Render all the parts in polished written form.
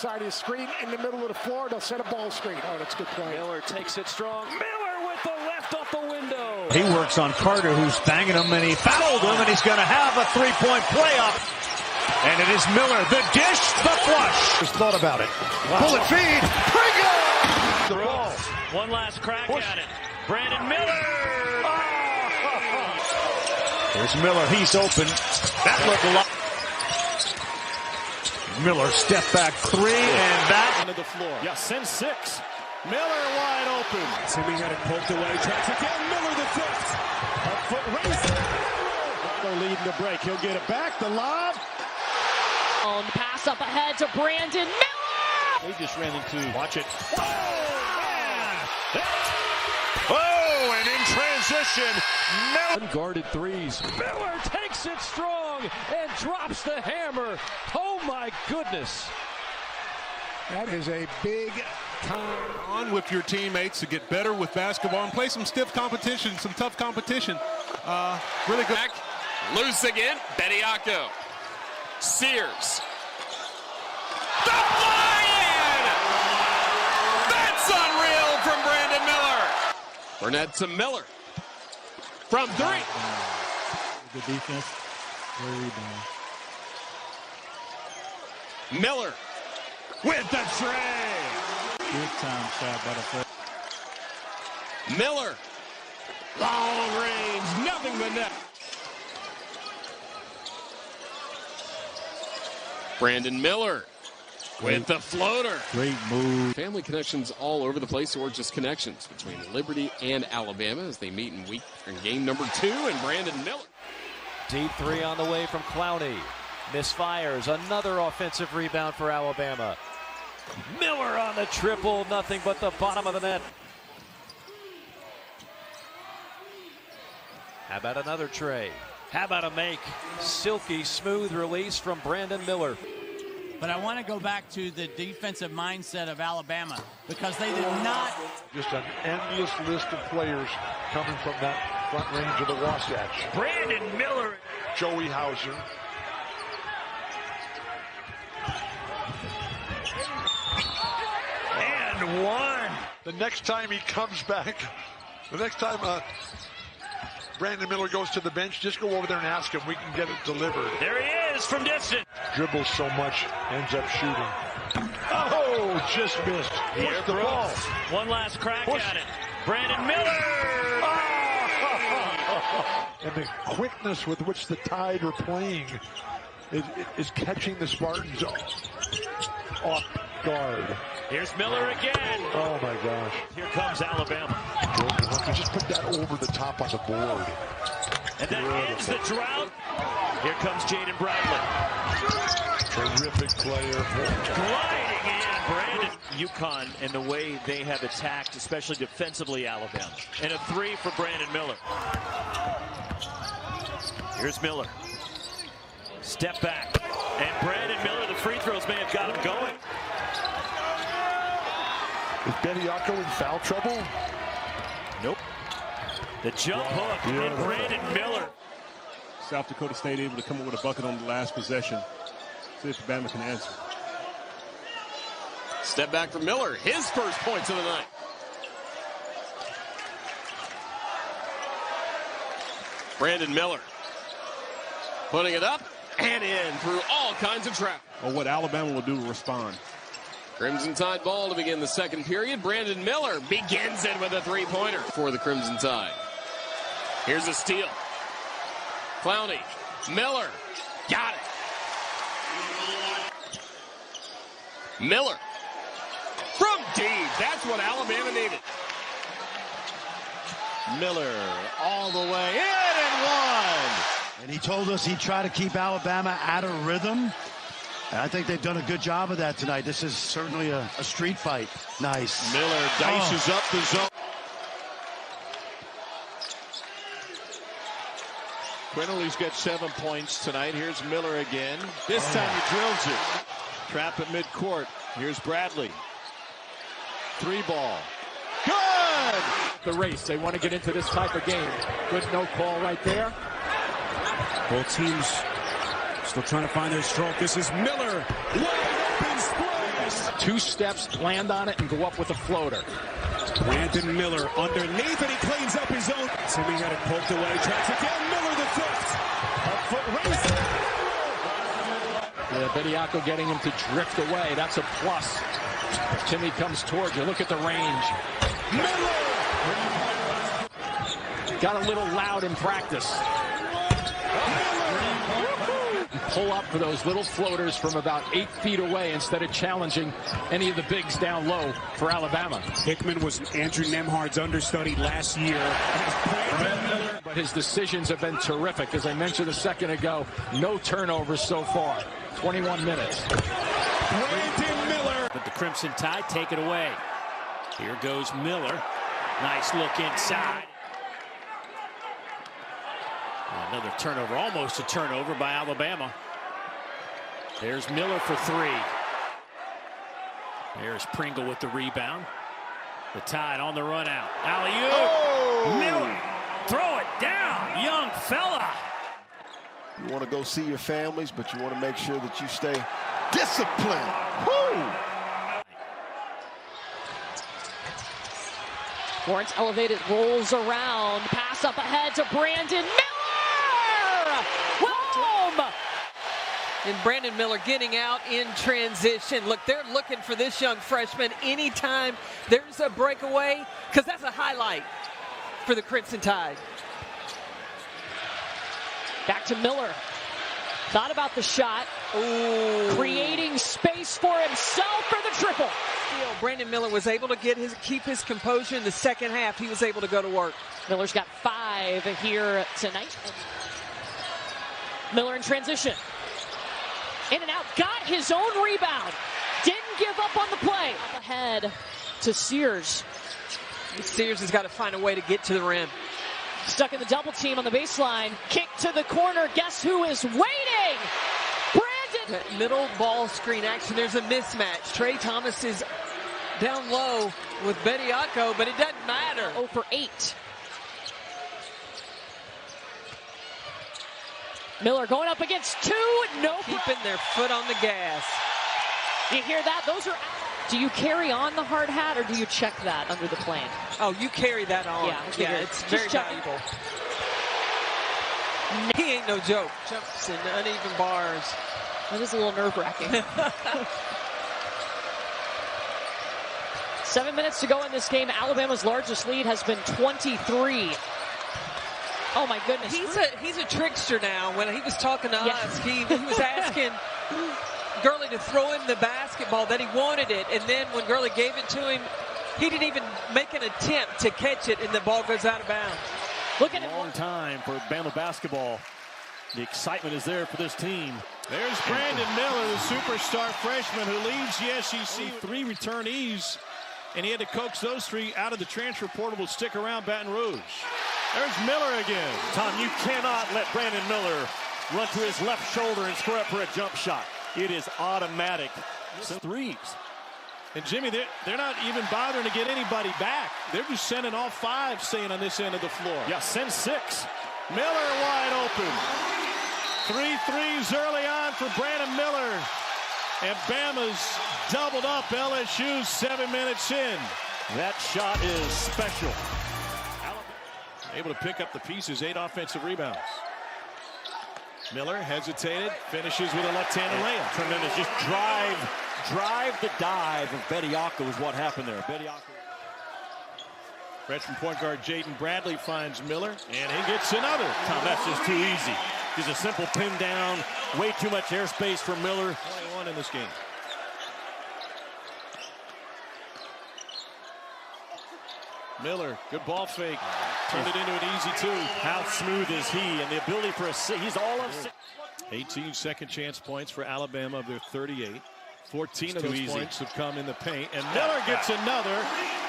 side of the screen in the middle of the floor. They'll set a ball screen. Oh, that's a good play. Miller takes it strong. Miller with the left off the window. He works on Carter, who's banging him, and he fouled him, and he's going to have a three-point play up. And it is Miller. The dish, the flush. Just thought about it. Wow. Bullet feed. Pringle! The ball. One last crack at it. Brandon Miller. There's Miller. He's open. That looked a lot. Miller step back three, and that Into the floor. Yeah, send 6. Miller wide open. Timmy had it poked away. Tries again. Miller the fifth. A foot race. They're leading the break. He'll get it back. The lob. On the pass up ahead to Brandon Miller. They just ran into. Watch it. oh, and in transition, Miller. Unguarded threes. Miller takes it strong and drops the hammer. Oh my goodness. That is a big time. On with your teammates to get better with basketball and play some stiff competition, some tough competition. Really good. Back. Loose again. Bediako. Sears. The fly-in! That's unreal from Brandon Miller. Burnett to Miller. From 3. Good defense. Good rebound. Miller. With the tray. Big time shot by the first. Miller. Long range. Nothing but net. Brandon Miller with the floater. Great move. Family connections all over the place, or just connections between Liberty and Alabama as they meet in game number 2, and Brandon Miller. Deep three on the way from Clowney. Misfires. Another offensive rebound for Alabama. Miller on the triple. Nothing but the bottom of the net. How about another tray? How about a make? Silky smooth release from Brandon Miller. But I want to go back to the defensive mindset of Alabama, because they did not. Just an endless list of players coming from that front range of the Wasatch. Brandon Miller. Joey Hauser. And one. The next time he comes back, the next time Brandon Miller goes to the bench, just go over there and ask him. We can get it delivered. There he is from distance. Dribbles so much, ends up shooting. Oh, just missed. Push the ball. One last crack at it. Brandon Miller. And the quickness with which the Tide are playing is catching the Spartans off guard. Here's Miller again. Oh my gosh. Here comes Alabama. Jordan Hunter just put that over the top on the board. And that ends the drought. Here comes Jaden Bradley. Terrific player. Gliding in. Brandon. UConn and the way they have attacked, especially defensively, Alabama. And a 3 for Brandon Miller. Here's Miller. Step back. And Brandon Miller, the free throws may have got him going. Is Bediako in foul trouble? Nope. The jump hook and Brandon Miller. South Dakota State able to come up with a bucket on the last possession. See if Alabama can answer. Step back from Miller. His first points of the night. Brandon Miller. Putting it up and in through all kinds of traffic. Or what Alabama will do to respond. Crimson Tide ball to begin the second period. Brandon Miller begins it with a three-pointer for the Crimson Tide. Here's a steal. Clowney. Miller. Got it. Miller. From deep. That's what Alabama needed. Miller all the way in and one. And he told us he'd try to keep Alabama out of rhythm. And I think they've done a good job of that tonight. This is certainly a street fight. Nice. Miller dices up the zone. Quinterly's got 7 points tonight. Here's Miller again. This time he drills it. Trap at midcourt. Here's Bradley. 3 ball. Good! The race. They want to get into this type of game. Good no call right there. Both teams still trying to find their stroke. This is Miller. Wide open square. 2 steps, land on it, and go up with a floater. Brandon Miller underneath, and he cleans up his own. Timmy had it poked away. Tries again. Miller the 5th. A foot race. Yeah, Bediako getting him to drift away. That's a plus. Timmy comes towards you. Look at the range. Miller! Got a little loud in practice. Pull up for those little floaters from about 8 feet away instead of challenging any of the bigs down low for Alabama. Hickman was Andrew Nembhard's understudy last year. But his decisions have been terrific. As I mentioned a second ago, no turnovers so far. 21 minutes. Brandon Miller. But the Crimson Tide take it away. Here goes Miller. Nice look inside. Another turnover, almost a turnover by Alabama. There's Miller for 3. There's Pringle with the rebound. The Tide on the run out. Alley-oop. Oh! Miller, throw it down, young fella. You want to go see your families, but you want to make sure that you stay disciplined. Woo! Lawrence elevated, rolls around, pass up ahead to Brandon Miller. Home! And Brandon Miller getting out in transition. Look, they're looking for this young freshman anytime there's a breakaway, because that's a highlight for the Crimson Tide. Back to Miller. Thought about the shot. Ooh. Creating space for himself for the triple. Brandon Miller was able to keep his composure in the second half. He was able to go to work. Miller's got 5 here tonight. Miller in transition. In and out. Got his own rebound. Didn't give up on the play. Up ahead to Sears. Sears has got to find a way to get to the rim. Stuck in the double team on the baseline. Kick to the corner. Guess who is waiting? Brandon. That middle ball screen action. There's a mismatch. Trey Thomas is down low with Bediako, but it doesn't matter. 0 for 8. Miller going up against 2. No problem. Keeping their foot on the gas. You hear that? Those are. Do you carry on the hard hat or do you check that under the plane? Oh, you carry that on. Yeah, it's very valuable. He ain't no joke. Jumps in uneven bars. That is a little nerve-wracking. 7 minutes to go in this game. Alabama's largest lead has been 23. Oh my goodness. He's a trickster now. When he was talking to us, he was asking Gurley to throw him the basketball, that he wanted it, and then when Gurley gave it to him, he didn't even make an attempt to catch it, and the ball goes out of bounds. Look at it. Long time for Bama basketball. The excitement is there for this team. There's Brandon Miller, the superstar freshman who leads the SEC. 3 returnees, and he had to coax those 3 out of the transfer portal to stick around Baton Rouge. There's Miller again. Tom, you cannot let Brandon Miller run to his left shoulder and square up for a jump shot. It is automatic. Threes. And Jimmy, they're not even bothering to get anybody back. They're just sending all 5 staying on this end of the floor. Yeah, send 6. Miller wide open. 3 threes early on for Brandon Miller. And Bama's doubled up LSU 7 minutes in. That shot is special. Able to pick up the pieces, 8 offensive rebounds. Miller hesitated, finishes with a left-handed layup. Tremendous, just drive the dive of Bediako is what happened there. Bediako. Freshman point guard Jaden Bradley finds Miller, and he gets another. Tom, that's just too easy. Just a simple pin down, way too much airspace for Miller. 21 in this game. Miller, good ball fake. Turned it into an easy 2. How smooth is he? And the ability for he's all of 6. 18 second chance points for Alabama of their 38. 14 of those points have come in the paint. And Miller gets another.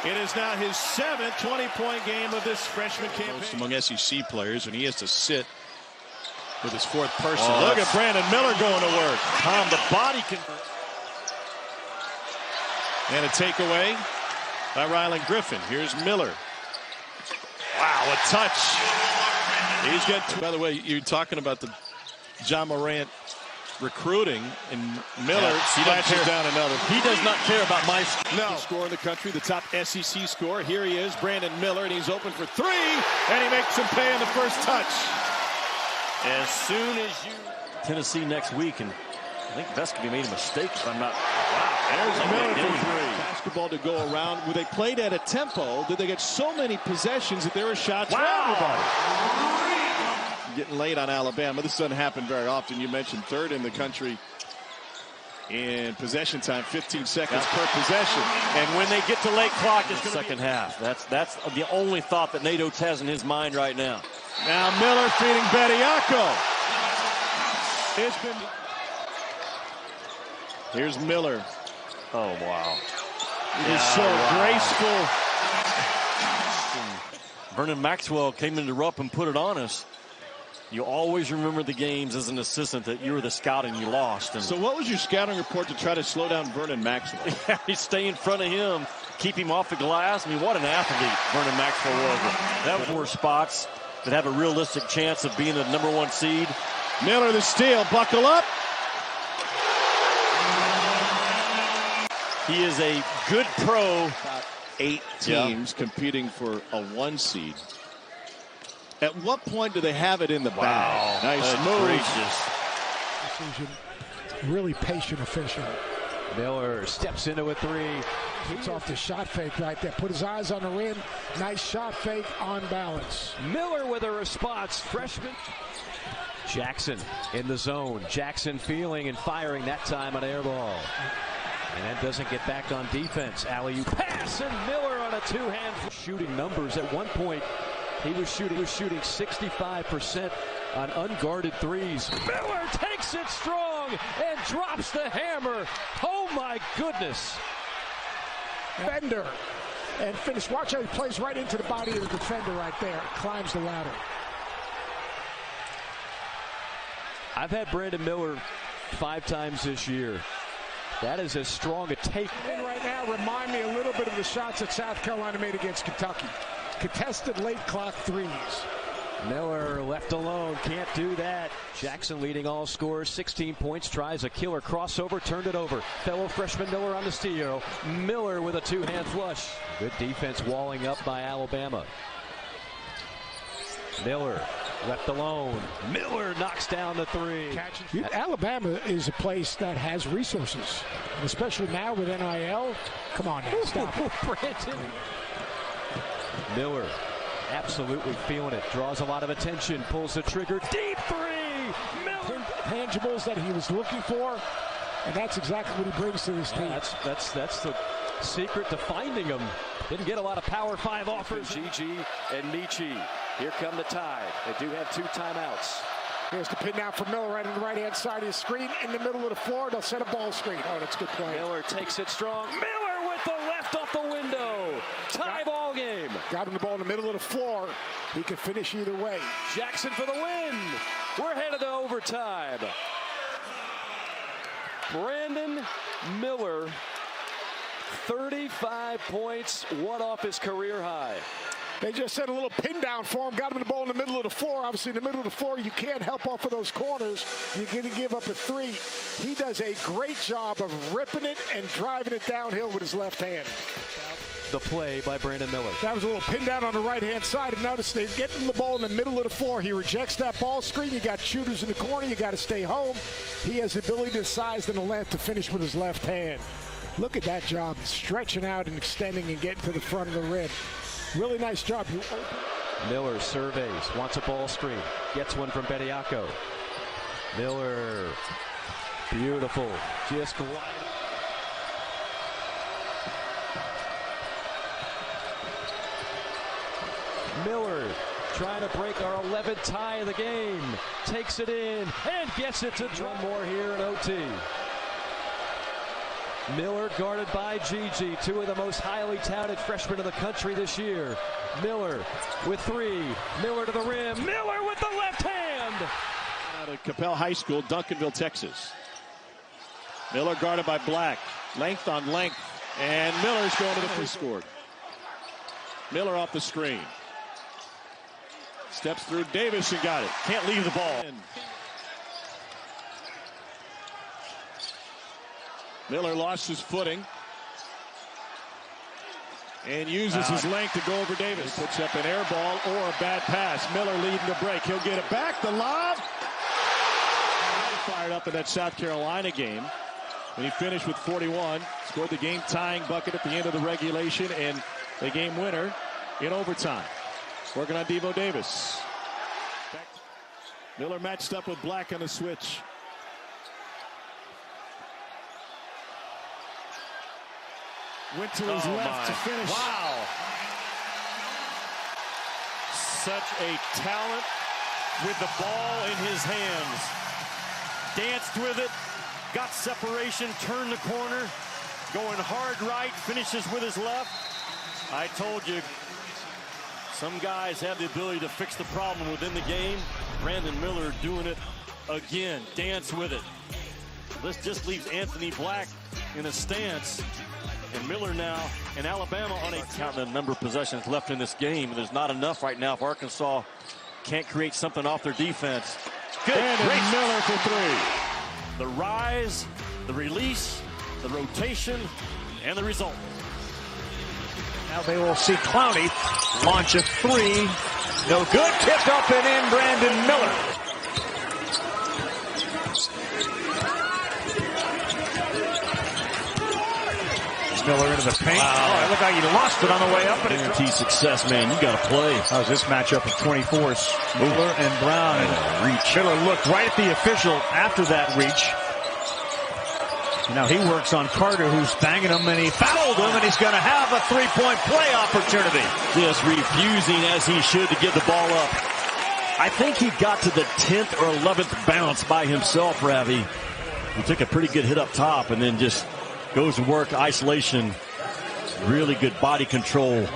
It is now his 7th 20-point game of this freshman campaign. Among SEC players, and he has to sit with his 4th person. Oh, look at Brandon Miller going to work. Tom, the body can. And a takeaway by Rylan Griffin. Here's Miller. Wow, a touch. He's got 2. By the way, you're talking about the John Morant recruiting, and Miller slashes down another. He does not care about my score in the country, the top SEC score. Here he is, Brandon Miller, and he's open for three, and he makes him pay on the first touch. As soon as you Tennessee next week, and I think Vescovy made a mistake if I'm not. Wow, there's Miller for three. Basketball to go around. Where they played at a tempo that they get so many possessions that there were shots for everybody. Getting late on Alabama. This doesn't happen very often. You mentioned third in the country in possession time, 15 seconds per possession. And when they get to late clock, it's the second half. That's the only thought that Nate Oates has in his mind right now. Now Miller feeding Bediako. Here's Miller. Oh, wow. It is so graceful. Vernon Maxwell came in to interrupt and put it on us. You always remember the games as an assistant that you were the scout and you lost. And so what was your scouting report to try to slow down Vernon Maxwell? You stay in front of him, keep him off the glass. I mean, what an athlete Vernon Maxwell was. That was more spots that have a realistic chance of being the #1 seed. Miller the steal, buckle up. He is a good pro. About 8 teams competing for a 1 seed. At what point do they have it in the bag? Nice move. Really patient official. Miller steps into a three. Kicks off the shot fake right there. Put his eyes on the rim. Nice shot fake on balance. Miller with a response. Freshman. Jackson in the zone. Jackson feeling and firing that time on air ball. And that doesn't get back on defense. Alley-oop pass, and Miller on a two-hand shooting numbers. At one point, he was shooting 65% on unguarded threes. Miller takes it strong and drops the hammer. Oh my goodness. Defender and finish. Watch how he plays right into the body of the defender right there. Climbs the ladder. I've had Brandon Miller 5 times this year. That is as strong a take. And right now, remind me a little bit of the shots that South Carolina made against Kentucky. Contested late clock threes. Miller left alone, can't do that. Jackson leading all scorers, 16 points, tries a killer crossover, turned it over. Fellow freshman Miller on the steal. Miller with a two-hand flush. Good defense walling up by Alabama. Miller left alone. Miller knocks down the three. Alabama is a place that has resources, especially now with NIL. Come on now, stop it. Brandon. Miller absolutely feeling it. Draws a lot of attention. Pulls the trigger. Deep three. Miller. Tangibles that he was looking for, and that's exactly what he brings to this team. That's the secret to finding him. Didn't get a lot of Power 5 offers. Gigi and Michi. Here come the Tide. They do have 2 timeouts. Here's the pin down for Miller right on the right-hand side of the screen. In the middle of the floor, they'll set a ball screen. Oh, that's a good play. Miller takes it strong. Miller with the left off the window. Tie ball game. Got him the ball in the middle of the floor. He could finish either way. Jackson for the win. We're headed to overtime. Brandon Miller, 35 points, one off his career high. They just set a little pin down for him, got him the ball in the middle of the floor. Obviously, in the middle of the floor, you can't help off of those corners. You're going to give up a 3. He does a great job of ripping it and driving it downhill with his left hand. The play by Brandon Miller. That was a little pin down on the right-hand side. And notice they're getting the ball in the middle of the floor. He rejects that ball screen. You got shooters in the corner. You got to stay home. He has the ability, the size, and the length to finish with his left hand. Look at that job, stretching out and extending and getting to the front of the rim. Really nice job. Miller surveys, wants a ball screen, gets one from Bediako. Miller, beautiful, just gliding. Miller trying to break our 11th tie of the game, takes it in and gets it to one more here in OT. Miller guarded by Gigi, 2 of the most highly touted freshmen in the country this year. Miller with 3. Miller to the rim. Miller with the left hand. Out of Capel High School, Duncanville, Texas. Miller guarded by Black. Length on length. And Miller's going to the free scored. Miller off the screen. Steps through Davis and got it. Can't leave the ball. Miller lost his footing and uses his length to go over Davis. He puts up an air ball or a bad pass. Miller leading the break. He'll get it back. The lob. Fired up in that South Carolina game when he finished with 41. Scored the game-tying bucket at the end of the regulation and the game winner in overtime. Working on Devo Davis. Miller matched up with Black on the switch. Went to his left to finish. Wow. Such a talent with the ball in his hands. Danced with it, got separation, turned the corner, going hard right, finishes with his left. I told you, some guys have the ability to fix the problem within the game. Brandon Miller doing it again. Dance with it. This just leaves Anthony Black in a stance. And Miller now in Alabama on a count the number of possessions left in this game. There's not enough right now if Arkansas can't create something off their defense. Good. Brandon Miller for three. The rise, the release, the rotation, and the result. Now they will see Clowney launch a three. No good. Tipped up and in, Brandon Miller. Miller into the paint. Wow. Oh, look how you lost it on the way up. Guarantee success, man. You got to play. How's this matchup of 24s? Miller and Brown. And reach. Miller looked right at the official after that reach. Now he works on Carter, who's banging him, and he fouled him, and he's going to have a three-point play opportunity. Just refusing as he should to give the ball up. I think he got to the 10th or 11th bounce by himself, Ravi. He took a pretty good hit up top and then just goes to work isolation. Really good body control.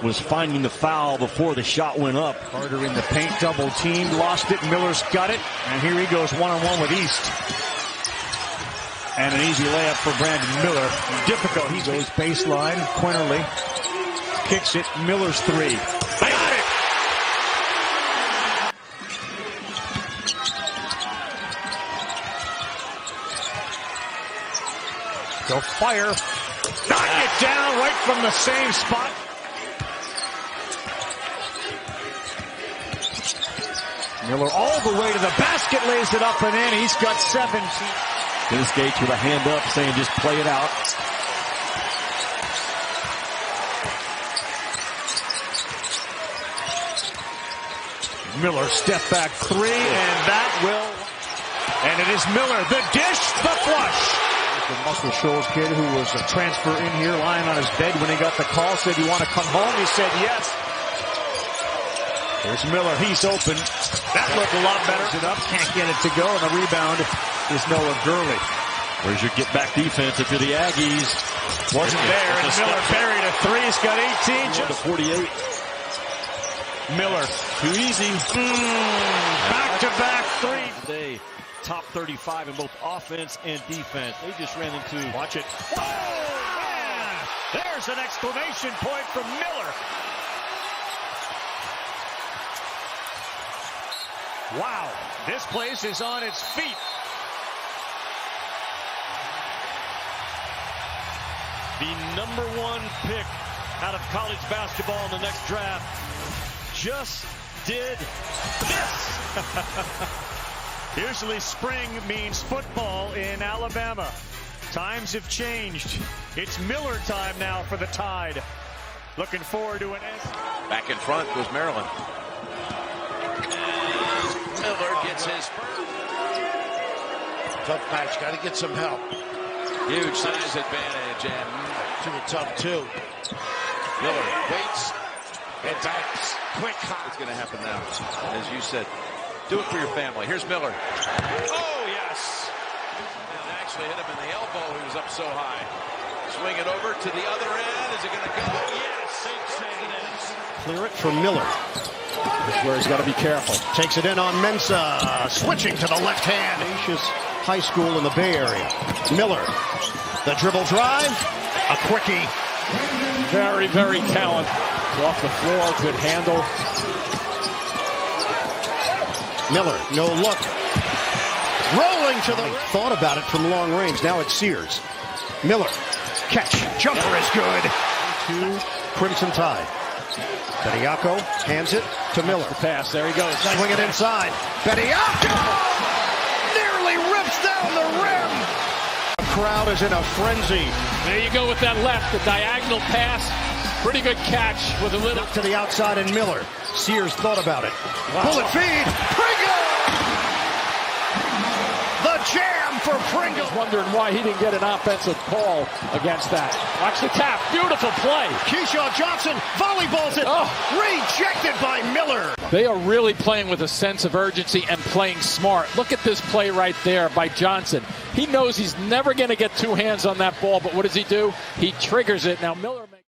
Was finding the foul before the shot went up. Carter in the paint, double team, lost it. Miller's got it, and here he goes one-on-one with East. And an easy layup for Brandon Miller. Difficult. He goes baseline. Quinterly kicks it. Miller's three. Got it. They'll fire. Knock it down right from the same spot. Miller all the way to the basket, lays it up and in. He's got 17. Dennis Gates with a hand up saying just play it out. Miller step back three, and that will. And it is Miller. The dish, the flush. The Muscle Shoals kid who was a transfer in here lying on his bed when he got the call said, "You want to come home?" He said yes. There's Miller. He's open. That looked a lot better. It up. Can't get it to go. And the rebound is Noah Gurley. Where's your get-back defense if you're the Aggies? Wasn't there. And Miller buried a three. He's got 18. Just to 48. Miller. Too easy. Back-to-back three. Today, top 35 in both offense and defense. They just ran into. Watch it. Whoa, man. There's an exclamation point from Miller. Wow, this place is on its feet. The #1 pick out of college basketball in the next draft just did this. Usually spring means football in Alabama. Times have changed. It's Miller time now for the Tide. Looking forward to an end. Back in front was Maryland. Miller gets his tough patch. Got to get some help. Huge size advantage, and to the tough two. Miller waits and backs. Quick hop. It's going to happen now. As you said, do it for your family. Here's Miller. Oh, yes. And actually hit him in the elbow. He was up so high. Swing it over to the other end. Is it going to go? Yes. It is. Clear it from Miller. This is where he's got to be careful. Takes it in on Mensah. Switching to the left hand. Naismith High School in the Bay Area. Miller. The dribble drive. A quickie. Very, very talented. Off the floor. Good handle. Miller. No look. Rolling to the. Thought about it from long range. Now it's Sears. Miller, catch, jumper is good. To Crimson Tide. Bediako hands it to Miller. The pass, there he goes. Swing it inside. Bediako nearly rips down the rim. The crowd is in a frenzy. There you go with that left, the diagonal pass. Pretty good catch with a little. To the outside and Miller. Sears thought about it. Wow. Bullet feed. Pringle! The jam for Pringle. Wondering why he didn't get an offensive call against that. Watch the tap. Beautiful play. Keyshawn Johnson volleyballs it. Oh. Rejected by Miller. They are really playing with a sense of urgency and playing smart. Look at this play right there by Johnson. He knows he's never going to get two hands on that ball, but what does he do? He triggers it. Now Miller.